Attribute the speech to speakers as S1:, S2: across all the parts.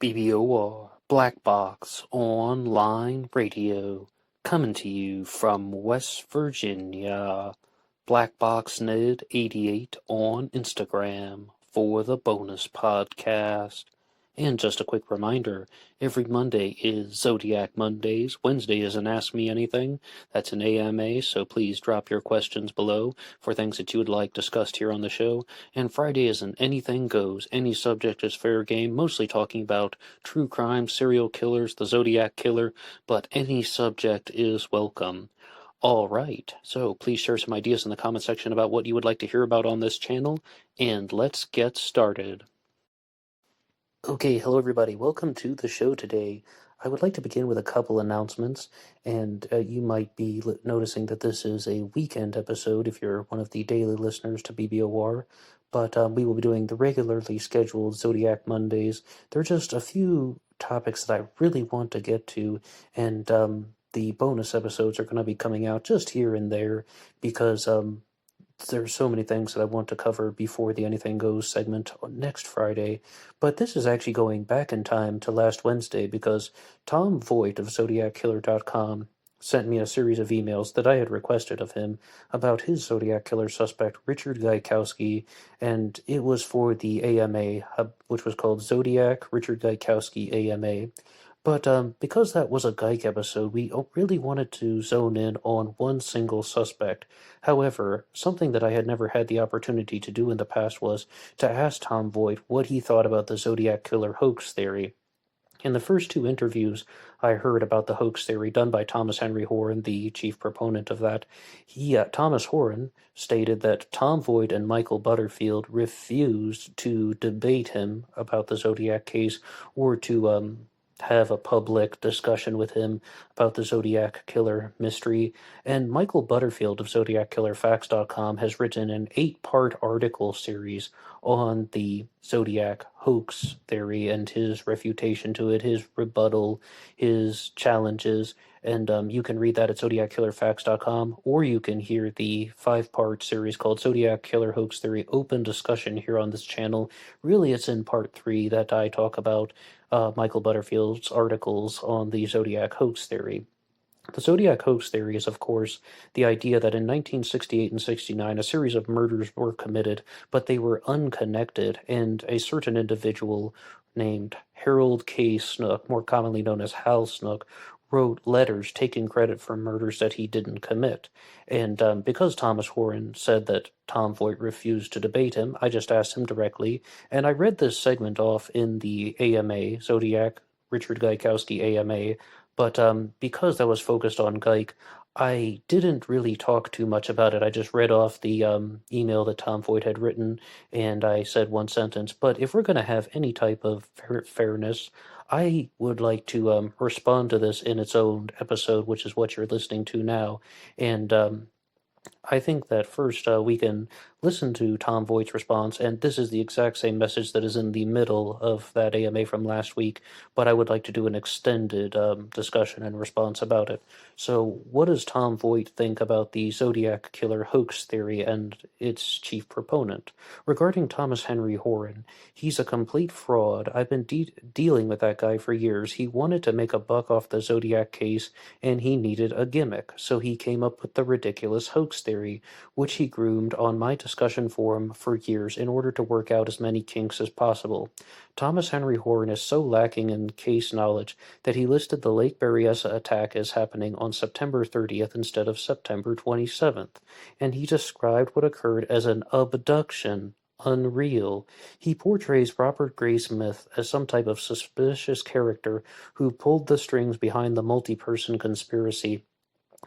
S1: BBOR, Black Box Online Radio, coming to you from West Virginia. BlackBoxNed88 on Instagram for the bonus podcast. And just a quick reminder, every Monday is Zodiac Mondays. Wednesday is an Ask Me Anything. That's an AMA, so please drop your questions below for things that you would like discussed here on the show. And Friday is an Anything Goes. Any subject is fair game, mostly talking about true crime, serial killers, the Zodiac Killer, but any subject is welcome. All right, so please share some ideas in the comment section about what you would like to hear about on this channel, and let's get started. Okay, hello everybody. Welcome to the show today. I would like to begin with a couple announcements, and you might be noticing that this is a weekend episode if you're one of the daily listeners to BBOR, but we will be doing the regularly scheduled Zodiac Mondays. There are just a few topics that I really want to get to, and the bonus episodes are going to be coming out just here and there because there's so many things that I want to cover before the Anything Goes segment next Friday, but this is actually going back in time to last Wednesday because Tom Voigt of ZodiacKiller.com sent me a series of emails that I had requested of him about his Zodiac Killer suspect, Richard Gaikowski, and it was for the AMA, which was called Zodiac Richard Gaikowski AMA. But because that was a Geik episode, we really wanted to zone in on one single suspect. However, something that I had never had the opportunity to do in the past was to ask Tom Voigt what he thought about the Zodiac Killer hoax theory. In the first two interviews I heard about the hoax theory done by Thomas Henry Horan, the chief proponent of that, Thomas Horan stated that Tom Voigt and Michael Butterfield refused to debate him about the Zodiac case or to have a public discussion with him about the Zodiac Killer mystery, and Michael Butterfield of ZodiacKillerFacts.com has written an 8-part article series on the Zodiac hoax theory and his refutation to it, his rebuttal, his challenges, and you can read that at ZodiacKillerFacts.com, or you can hear the 5-part series called Zodiac Killer Hoax Theory Open Discussion here on this channel. Really, it's in part 3 that I talk about Michael Butterfield's articles on the Zodiac hoax theory. The Zodiac hoax theory is, of course, the idea that in 1968 and 69 a series of murders were committed, but they were unconnected, and a certain individual named Harold K. Snook, more commonly known as Hal Snook, wrote letters taking credit for murders that he didn't commit. And because Thomas Horan said that Tom Voigt refused to debate him, I just asked him directly, and I read this segment off in the AMA, Zodiac Richard Gaikowski AMA, but because that was focused on Geik, I didn't really talk too much about it. I just read off the email that Tom Voigt had written, and I said one sentence. But if we're going to have any type of fairness, I would like to respond to this in its own episode, which is what you're listening to now. And I think that first we can listen to Tom Voigt's response, and this is the exact same message that is in the middle of that AMA from last week, but I would like to do an extended discussion and response about it. So what does Tom Voigt think about the Zodiac Killer hoax theory and its chief proponent? Regarding Thomas Henry Horan, he's a complete fraud. I've been dealing with that guy for years. He wanted to make a buck off the Zodiac case, and he needed a gimmick, so he came up with the ridiculous hoax theory, which he groomed on my discussion forum for years in order to work out as many kinks as possible. Thomas Henry Horan is so lacking in case knowledge that he listed the Lake Berryessa attack as happening on September 30th instead of September 27th, and he described what occurred as an abduction. Unreal. He portrays Robert Graysmith as some type of suspicious character who pulled the strings behind the multi-person conspiracy,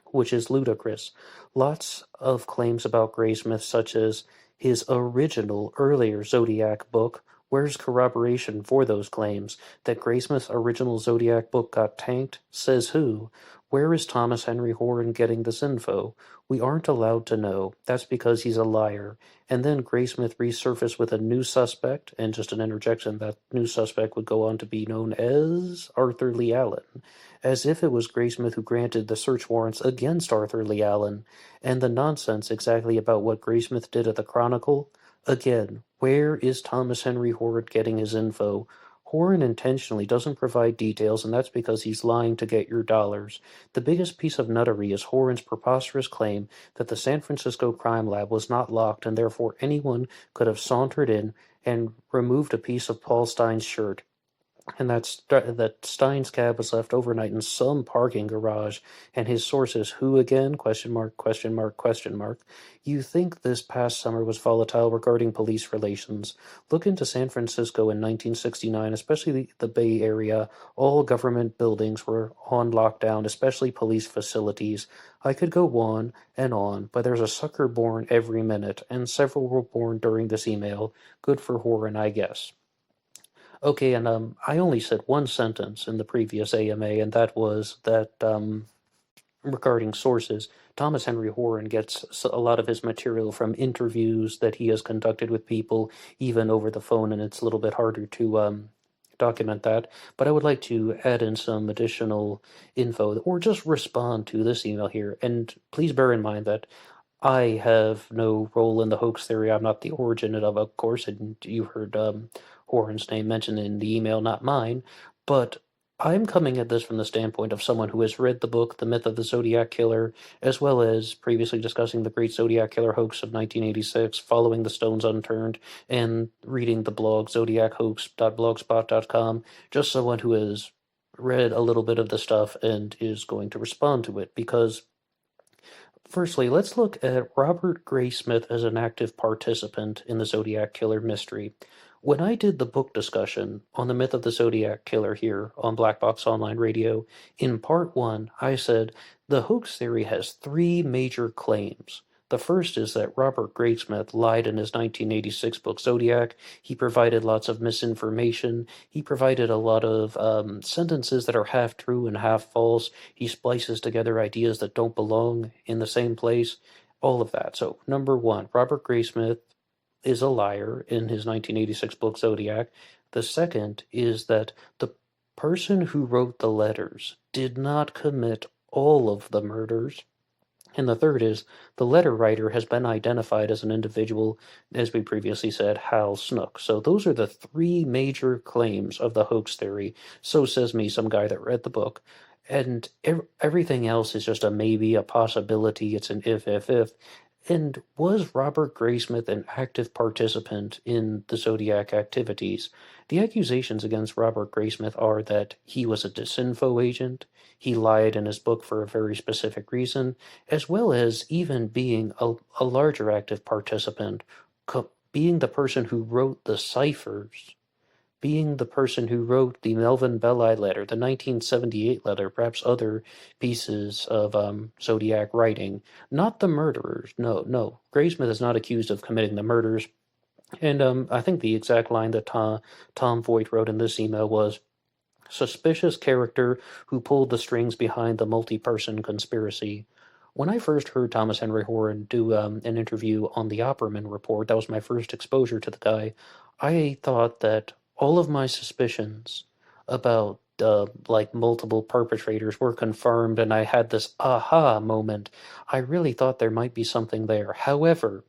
S1: which is ludicrous. Lots of claims about Graysmith, such as his original, earlier Zodiac book. Where's corroboration for those claims? That Graysmith's original Zodiac book got tanked? Says who? Where is Thomas Henry Horan getting this info? We aren't allowed to know. That's because he's a liar. And then Graysmith resurfaced with a new suspect, and just an interjection, that new suspect would go on to be known as Arthur Lee Allen, as if it was Graysmith who granted the search warrants against Arthur Lee Allen, and the nonsense exactly about what Graysmith did at the Chronicle. Again, where is Thomas Henry Horan getting his info? Horan intentionally doesn't provide details, and that's because he's lying to get your dollars. The biggest piece of nuttery is Horan's preposterous claim that the San Francisco crime lab was not locked and therefore anyone could have sauntered in and removed a piece of Paul Stein's shirt, and that Stein's cab was left overnight in some parking garage, and his sources, who again? Question mark, question mark, question mark. You think this past summer was volatile regarding police relations. Look into San Francisco in 1969, especially the Bay Area. All government buildings were on lockdown, especially police facilities. I could go on, but there's a sucker born every minute, and several were born during this email. Good for Horan, I guess. Okay, and I only said one sentence in the previous AMA, and that was that regarding sources, Thomas Henry Horan gets a lot of his material from interviews that he has conducted with people, even over the phone, and it's a little bit harder to document that. But I would like to add in some additional info, or just respond to this email here. And please bear in mind that I have no role in the hoax theory. I'm not the origin of course, and you heard Horan's name mentioned in the email, not mine. But I'm coming at this from the standpoint of someone who has read the book, The Myth of the Zodiac Killer, as well as previously discussing the Great Zodiac Killer Hoax of 1986, following the Stones Unturned, and reading the blog zodiachoax.blogspot.com. Just someone who has read a little bit of the stuff and is going to respond to it, because firstly, let's look at Robert Graysmith as an active participant in the Zodiac Killer mystery. When I did the book discussion on the myth of the Zodiac Killer here on Black Box Online Radio, in part 1, I said the hoax theory has 3 major claims. The first is that Robert Graysmith lied in his 1986 book Zodiac. He provided lots of misinformation. He provided a lot of sentences that are half true and half false. He splices together ideas that don't belong in the same place. All of that. So, number 1, Robert Graysmith is a liar in his 1986 book Zodiac. The second is that the person who wrote the letters did not commit all of the murders. And the third is the letter writer has been identified as an individual, as we previously said, Hal Snook. So those are the 3 major claims of the hoax theory. So says me, some guy that read the book. And everything else is just a maybe, a possibility. It's an if. And was Robert Graysmith an active participant in the Zodiac activities? The accusations against Robert Graysmith are that he was a disinfo agent, he lied in his book for a very specific reason, as well as even being a larger active participant, being the person who wrote the ciphers, being the person who wrote the Melvin Belli letter, the 1978 letter, perhaps other pieces of Zodiac writing, not the murderers. No. Graysmith is not accused of committing the murders. And I think the exact line that Tom Voigt wrote in this email was, suspicious character who pulled the strings behind the multi-person conspiracy. When I first heard Thomas Henry Horan do an interview on the Opperman Report, that was my first exposure to the guy, I thought that all of my suspicions about multiple perpetrators were confirmed, and I had this aha moment. I really thought there might be something there. However,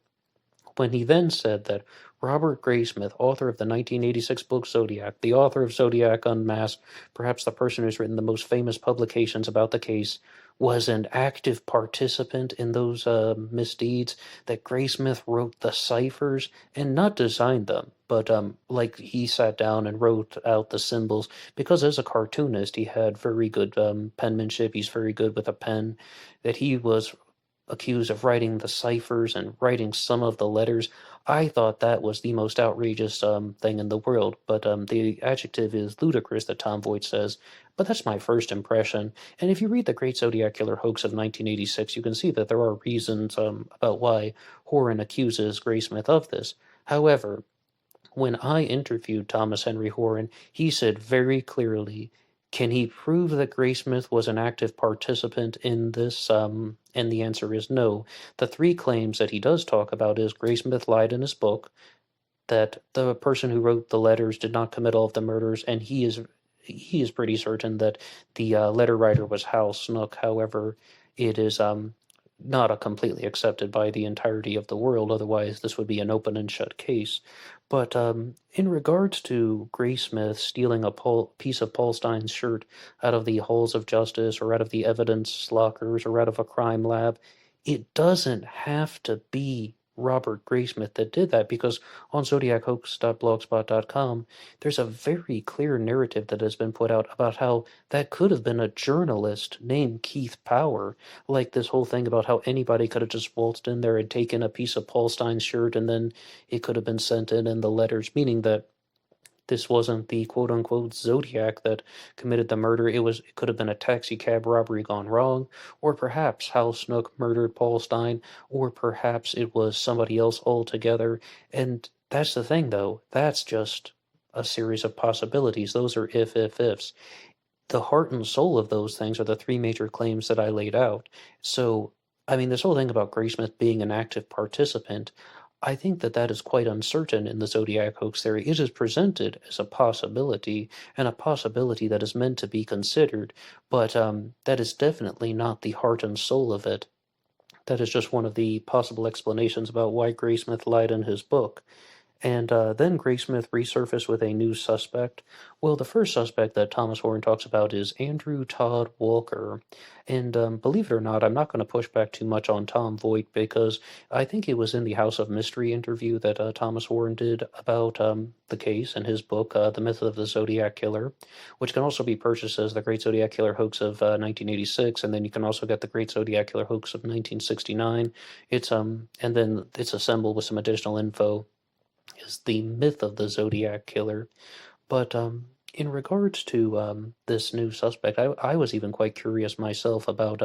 S1: when he then said that Robert Graysmith, author of the 1986 book Zodiac, the author of Zodiac Unmasked, perhaps the person who's written the most famous publications about the case, was an active participant in those misdeeds, that Graysmith wrote the ciphers, and not designed them, but he sat down and wrote out the symbols, because as a cartoonist he had very good penmanship, he's very good with a pen, that he was accused of writing the ciphers and writing some of the letters. I thought that was the most outrageous thing in the world, but the adjective is ludicrous that Tom Voigt says, but that's my first impression. And if you read The Great Zodiac Killer Hoax of 1986, you can see that there are reasons about why Horan accuses Graysmith of this. However, when I interviewed Thomas Henry Horan, he said very clearly, can he prove that Graysmith was an active participant in this? And the answer is no. The 3 claims that he does talk about is Graysmith lied in his book, that the person who wrote the letters did not commit all of the murders, and he is pretty certain that the letter writer was Hal Snook. However, it is not completely accepted by the entirety of the world, otherwise this would be an open and shut case. But in regards to Graysmith stealing a piece of Paul Stein's shirt out of the halls of justice or out of the evidence lockers or out of a crime lab, it doesn't have to be Robert Graysmith that did that, because on zodiachoax.blogspot.com there's a very clear narrative that has been put out about how that could have been a journalist named Keith Power. Like this whole thing about how anybody could have just waltzed in there and taken a piece of Paul Stein's shirt and then it could have been sent in the letters, meaning that this wasn't the quote-unquote Zodiac that committed the murder. It could have been a taxi cab robbery gone wrong, or perhaps Hal Snook murdered Paul Stein, or perhaps it was somebody else altogether. And that's the thing, though. That's just a series of possibilities. Those are ifs. The heart and soul of those things are the three major claims that I laid out. So, I mean, this whole thing about Graysmith being an active participant, I think that that is quite uncertain in the Zodiac hoax theory. It is presented as a possibility, and a possibility that is meant to be considered, but that is definitely not the heart and soul of it. That is just one of the possible explanations about why Graysmith lied in his book. And then Graysmith resurfaced with a new suspect. Well, the first suspect that Thomas Horan talks about is Andrew Todd Walker. And believe it or not, I'm not going to push back too much on Tom Voigt, because I think it was in the House of Mystery interview that Thomas Horan did about the case in his book, The Myth of the Zodiac Killer, which can also be purchased as The Great Zodiac Killer Hoax of 1986, and then you can also get The Great Zodiac Killer Hoax of 1969. And then it's assembled with some additional info, is The Myth of the Zodiac Killer. But in regards to this new suspect, I was even quite curious myself about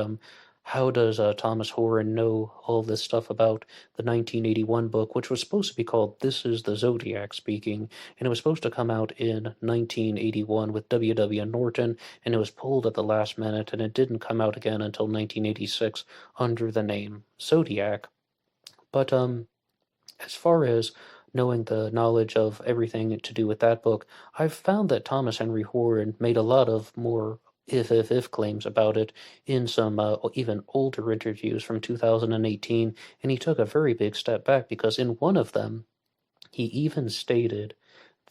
S1: how does Thomas Horan know all this stuff about the 1981 book, which was supposed to be called This is the Zodiac Speaking, and it was supposed to come out in 1981 with W. Norton, and it was pulled at the last minute, and it didn't come out again until 1986 under the name Zodiac. But as far as knowing the knowledge of everything to do with that book, I've found that Thomas Henry Horan made a lot of more if claims about it in some even older interviews from 2018, and he took a very big step back, because in one of them, he even stated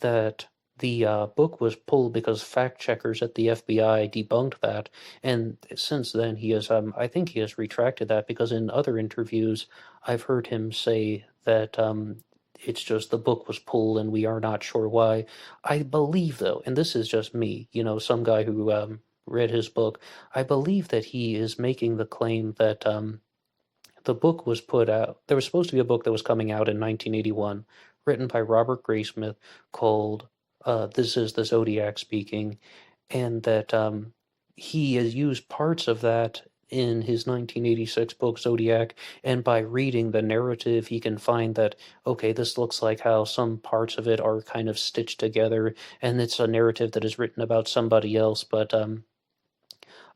S1: that the book was pulled because fact checkers at the FBI debunked that, and since then he has, I think he has retracted that, because in other interviews I've heard him say that it's just the book was pulled and we are not sure why. I believe, though, and this is just me, some guy who read his book, I believe that he is making the claim that the book was put out. There was supposed to be a book that was coming out in 1981, written by Robert Graysmith, called This is the Zodiac Speaking, and that he has used parts of that in his 1986 book Zodiac, and by reading the narrative he can find that, okay, this looks like how some parts of it are kind of stitched together, and it's a narrative that is written about somebody else, but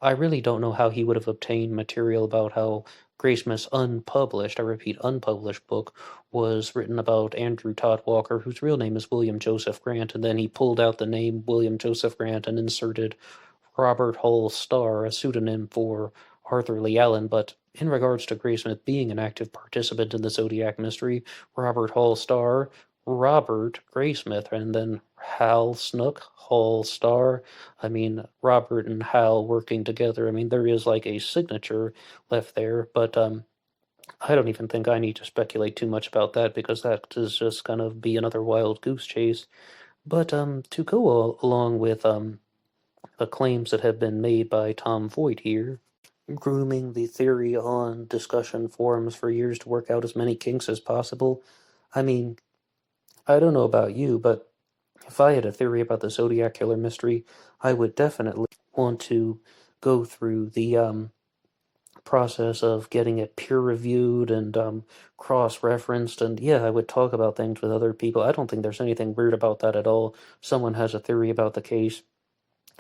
S1: I really don't know how he would have obtained material about how Graysmith's unpublished, I repeat, unpublished book was written about Andrew Todd Walker, whose real name is William Joseph Grant, and then he pulled out the name William Joseph Grant and inserted Robert Hull Starr, a pseudonym for Arthur Lee Allen. But in regards to Graysmith being an active participant in the Zodiac mystery, Robert Hull Starr, Robert Graysmith, and then Hal Snook, Hull Starr. I mean, Robert and Hal working together. I mean, there is like a signature left there, but I don't even think I need to speculate too much about that, because that is just kind of be another wild goose chase. But to go along with the claims that have been made by Tom Voigt here, grooming the theory on discussion forums for years to work out as many kinks as possible. I mean, I don't know about you, but if I had a theory about the Zodiac Killer mystery, I would definitely want to go through the process of getting it peer-reviewed and cross-referenced, and yeah, I would talk about things with other people. I don't think there's anything weird about that at all. Someone has a theory about the case,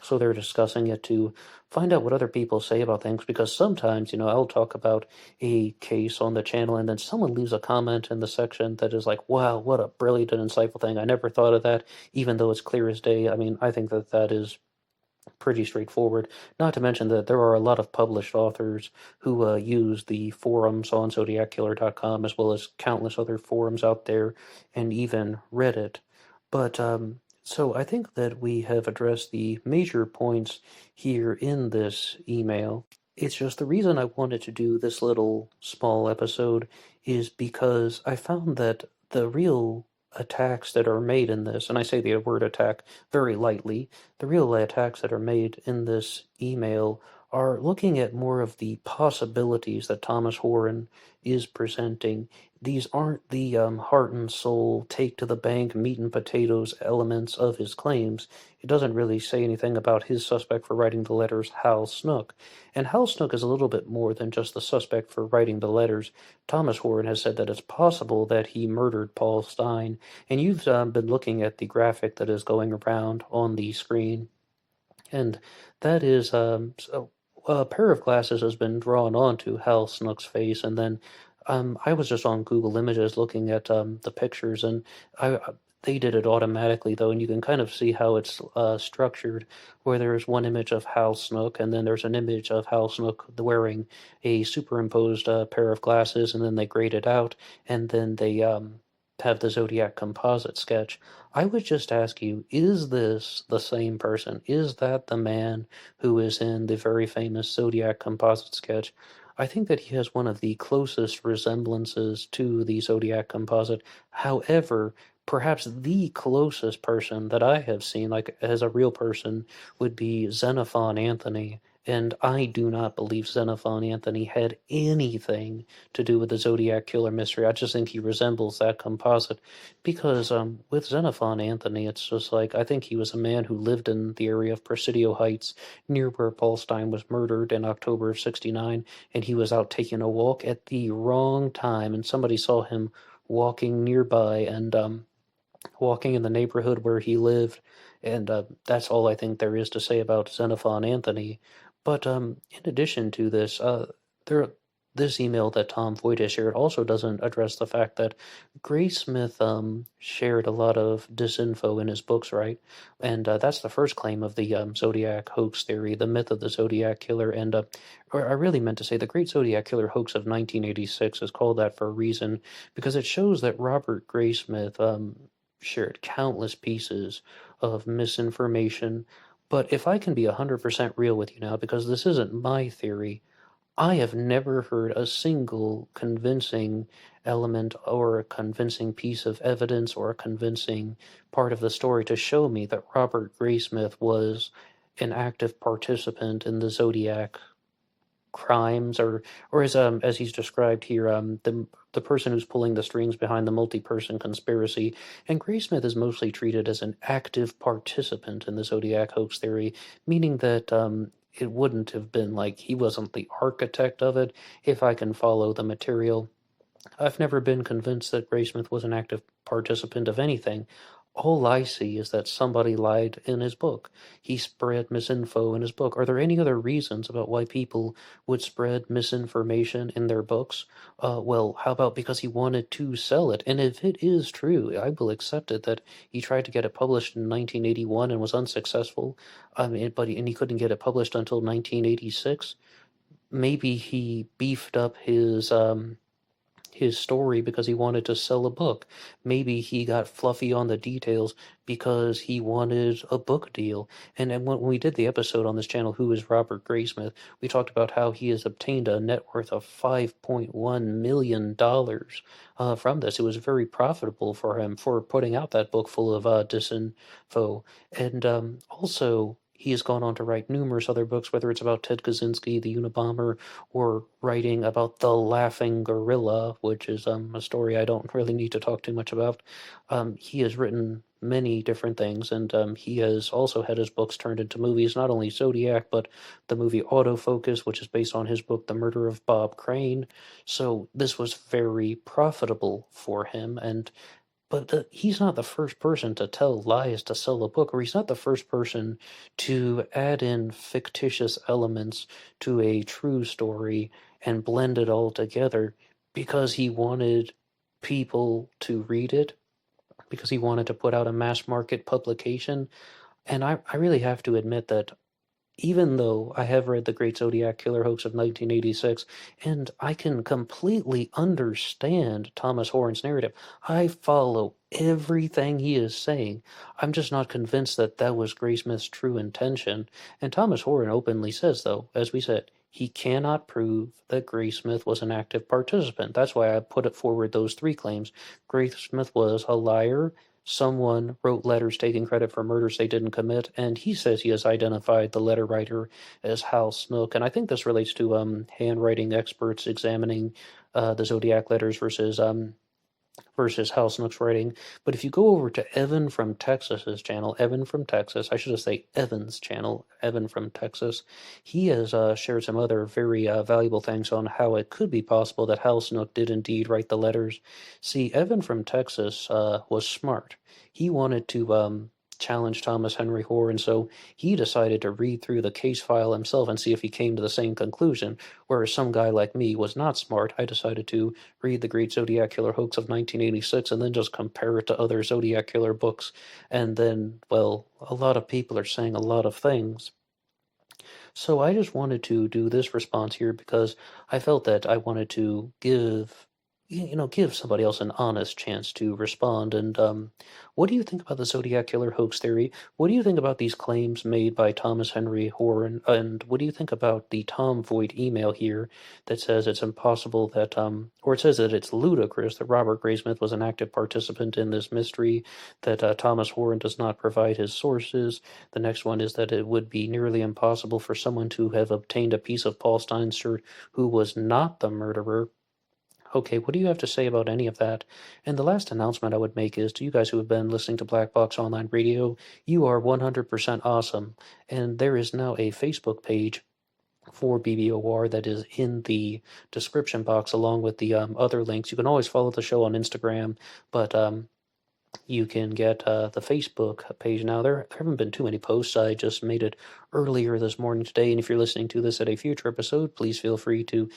S1: so they're discussing it to find out what other people say about things, because sometimes, I'll talk about a case on the channel and then someone leaves a comment in the section that is like, wow, what a brilliant and insightful thing. I never thought of that, even though it's clear as day. I mean, I think that that is pretty straightforward. Not to mention that there are a lot of published authors who use the forums on ZodiacKiller.com, as well as countless other forums out there, and even Reddit. But so I think that we have addressed the major points here in this email. It's just the reason I wanted to do this little small episode is because I found that the real attacks that are made in this, and I say the word attack very lightly, the real attacks that are made in this email are looking at more of the possibilities that Thomas Horan is presenting. These aren't the heart and soul, take to the bank, meat and potatoes elements of his claims. It doesn't really say anything about his suspect for writing the letters, Hal Snook. And Hal Snook is a little bit more than just the suspect for writing the letters. Thomas Horan has said that it's possible that he murdered Paul Stine, and you've been looking at the graphic that is going around on the screen, and that is so a pair of glasses has been drawn onto Hal Snook's face, and then I was just on Google Images looking at the pictures, and they did it automatically though, and you can kind of see how it's structured, where there's one image of Hal Snook, and then there's an image of Hal Snook wearing a superimposed pair of glasses, and then they grade it out, and then they have the Zodiac composite sketch. I would just ask you, is this the same person? Is that the man who is in the very famous Zodiac composite sketch? I think that he has one of the closest resemblances to the Zodiac composite. However, perhaps the closest person that I have seen, like as a real person, would be Xenophon Anthony. And I do not believe Xenophon Anthony had anything to do with the Zodiac Killer mystery. I just think he resembles that composite because with Xenophon Anthony, it's just like I think he was a man who lived in the area of Presidio Heights, near where Paul Stine was murdered in October of '69, and he was out taking a walk at the wrong time, and somebody saw him walking nearby and walking in the neighborhood where he lived, and that's all I think there is to say about Xenophon Anthony. But in addition to this, this email that Tom Voigt has shared also doesn't address the fact that Graysmith shared a lot of disinfo in his books, right? And that's the first claim of the Zodiac Hoax theory, the myth of the Zodiac Killer. And or I really meant to say the Great Zodiac Killer Hoax of 1986 is called that for a reason, because it shows that Robert Graysmith shared countless pieces of misinformation. But if I can be 100% real with you now, because this isn't my theory, I have never heard a single convincing element or a convincing piece of evidence or a convincing part of the story to show me that Robert Graysmith was an active participant in the Zodiac crimes, or as he's described here, the person who's pulling the strings behind the multi-person conspiracy. And Graysmith is mostly treated as an active participant in the Zodiac hoax theory, meaning that it wouldn't have been like he wasn't the architect of it, if I can follow the material. I've never been convinced that Graysmith was an active participant of anything. All I see is that somebody lied in his book. He spread misinfo in his book. Are there any other reasons about why people would spread misinformation in their books? Well, how about because he wanted to sell it? And if it is true, I will accept it that he tried to get it published in 1981 and was unsuccessful. And he couldn't get it published until 1986. Maybe he beefed up his story because he wanted to sell a book. Maybe he got fluffy on the details because he wanted a book deal. And when we did the episode on this channel, Who is Robert Graysmith, we talked about how he has obtained a net worth of $5.1 million from this. It was very profitable for him for putting out that book full of disinfo. And also, he has gone on to write numerous other books, whether it's about Ted Kaczynski, the Unabomber, or writing about the Laughing Gorilla, which is a story I don't really need to talk too much about. He has written many different things, and he has also had his books turned into movies, not only Zodiac, but the movie Autofocus, which is based on his book The Murder of Bob Crane. So this was very profitable for him, but he's not the first person to tell lies to sell a book, or he's not the first person to add in fictitious elements to a true story and blend it all together because he wanted people to read it, because he wanted to put out a mass market publication. And I really have to admit that even though I have read The Great Zodiac Killer Hoax of 1986, and I can completely understand Thomas Horan's narrative. I follow everything he is saying. I'm just not convinced that that was Graysmith's true intention. And Thomas Horan openly says, though, as we said, he cannot prove that Graysmith was an active participant. That's why I put it forward those three claims. Graysmith was a liar, someone wrote letters taking credit for murders they didn't commit, and he says he has identified the letter writer as Hal Snook. And I think this relates to handwriting experts examining the Zodiac letters versus Hal Snook's writing. But if you go over to Evan from Texas's channel, Evan from Texas, I should just say Evan's channel, Evan from Texas, he has shared some other very valuable things on how it could be possible that Hal Snook did indeed write the letters. See, Evan from Texas was smart. He wanted to challenge Thomas Henry Horan, so he decided to read through the case file himself and see if he came to the same conclusion, whereas some guy like me was not smart. I decided to read The Great Zodiac Killer Hoax of 1986 and then just compare it to other Zodiac Killer books. And then, well, a lot of people are saying a lot of things. So I just wanted to do this response here because I felt that I wanted to give somebody else an honest chance to respond. And what do you think about the Zodiac Killer hoax theory? What do you think about these claims made by Thomas Henry Horan? And what do you think about the Tom Voigt email here that says it's impossible that, or it says that it's ludicrous that Robert Graysmith was an active participant in this mystery, that Thomas Horan does not provide his sources. The next one is that it would be nearly impossible for someone to have obtained a piece of Paul Stein's shirt who was not the murderer. Okay, what do you have to say about any of that? And the last announcement I would make is to you guys who have been listening to Black Box Online Radio, you are 100% awesome. And there is now a Facebook page for BBOR that is in the description box along with the other links. You can always follow the show on Instagram, but you can get the Facebook page now. There haven't been too many posts. I just made it earlier this morning today. And if you're listening to this at a future episode, please feel free to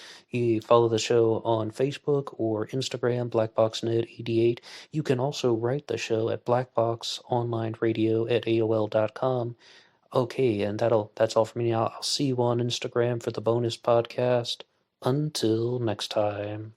S1: follow the show on Facebook or Instagram, BlackBoxNet88. You can also write the show at BlackBoxOnlineRadio at AOL.com. Okay, and that's all for me now. I'll see you on Instagram for the bonus podcast. Until next time.